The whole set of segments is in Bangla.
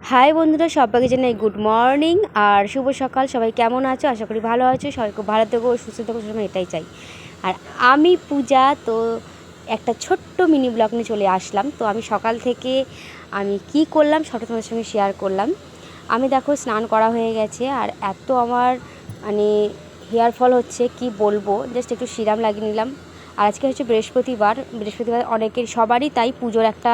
হাই বন্ধুরা, সবাইকে জানাই গুড মর্নিং আর শুভ সকাল। সবাই কেমন আছো? আশা করি ভালো আছো। সবাই খুব ভালো থেকো, সুস্থ থেকো, সবসময় এটাই চাই। আর আমি পূজা, তো একটা ছোট্ট মিনি ব্লগ নিয়ে চলে আসলাম। তো আমি সকাল থেকে আমি কি করলাম সবটা তোমাদের সঙ্গে শেয়ার করলাম। আমি দেখো স্নান করা হয়ে গেছে, আর এত আমার মানে হেয়ার ফল হচ্ছে কি বলবো। জাস্ট একটু সিরাম লাগিয়ে নিলাম। আর আজকে হচ্ছে বৃহস্পতিবার অনেকের সবারই তাই পুজোর একটা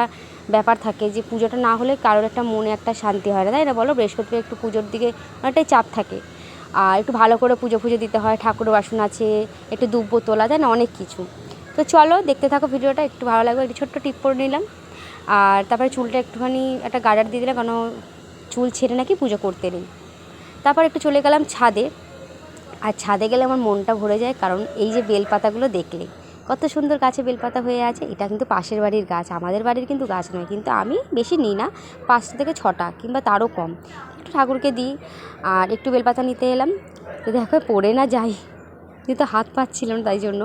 ব্যাপার থাকে যে পুজোটা না হলে কারোর একটা মনে একটা শান্তি হয় না, তাই না বলো? বৃহস্পতিবার একটু পুজোর দিকে অনেকটাই চাপ থাকে, আর একটু ভালো করে পুজো দিতে হয়। ঠাকুর বাসন আছে, একটু দুব্বো তোলা, তাই না, অনেক কিছু। তো চলো দেখতে থাকো ভিডিওটা, একটু ভালো লাগবে। একটু ছোট্ট টিপ করে নিলাম, আর তারপরে চুলটা একটুখানি একটা গার্ডার দিয়ে দিলাম, কারণ চুল ছেড়ে নাকি পুজো করতে নেই। তারপর একটু চলে গেলাম ছাদে। আর ছাদে গেলে আমার মনটা ভরে যায়, কারণ এই যে বেলপাতাগুলো দেখলে কত সুন্দর গাছে বেলপাতা হয়ে আছে। এটা কিন্তু পাশের বাড়ির গাছ, আমাদের বাড়ির কিন্তু গাছ নয়। কিন্তু আমি বেশি নিই না, 5টা থেকে 6টা কিংবা তারও কম, একটু ঠাকুরকে দিই। আর একটু বেলপাতা নিতে এলাম, তো দেখো পড়ে না যাই, যেহেতু হাত পাচ্ছিল না তাই জন্য।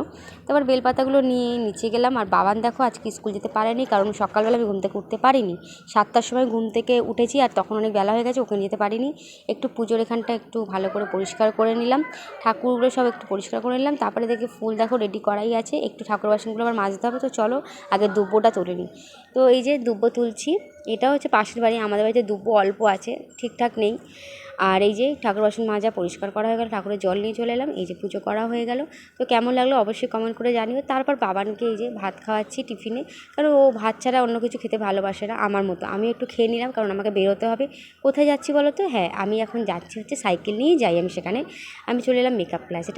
তারপর বেলপাতাগুলো নিয়ে নিচে গেলাম। আর বাবান দেখো আজকে স্কুল যেতে পারেনি, কারণ সকালবেলা আমি ঘুম থেকে উঠতে পারিনি। 7টার সময় ঘুম থেকে উঠেছি, আর তখন অনেক বেলা হয়ে গেছে, ওকে যেতে পারিনি। একটু পুজোর এখানটা একটু ভালো করে পরিষ্কার করে নিলাম, ঠাকুরগুলো সব একটু পরিষ্কার করে নিলাম। তারপরে দেখি ফুল দেখো রেডি করাই আছে, একটু ঠাকুর বাসনগুলো আবার মাজতে হবে। তো চলো আগে দুব্বোটা তুলে নিই। তো এই যে দুব্বো তুলছি, এটা হচ্ছে পাশের বাড়ি, আমাদের বাড়িতে দুব্বো অল্প আছে, ঠিকঠাক নেই। আর এই যে ঠাকুর বাসন মাজা পরিষ্কার করা হয়ে গেল, ঠাকুরের জল নিয়ে চলে এলাম। এই যে পুজো করা হয়ে গেল। তো কেমন লাগলো অবশ্যই কমেন্ট করে জানিও। তারপর বাবানকে এই যে ভাত খাওয়াচ্ছি টিফিনে, কারণ ও ভাত ছাড়া অন্য কিছু খেতে ভালোবাসে না আমার মতো। আমি একটু খেয়ে নিলাম, কারণ আমাকে বেরোতে হবে। কোথায় যাচ্ছি বলো তো? হ্যাঁ, আমি এখন যাচ্ছি হচ্ছে সাইকেল নিয়েই যাই আমি সেখানে। আমি চলে এলাম মেকআপ ক্লাসে।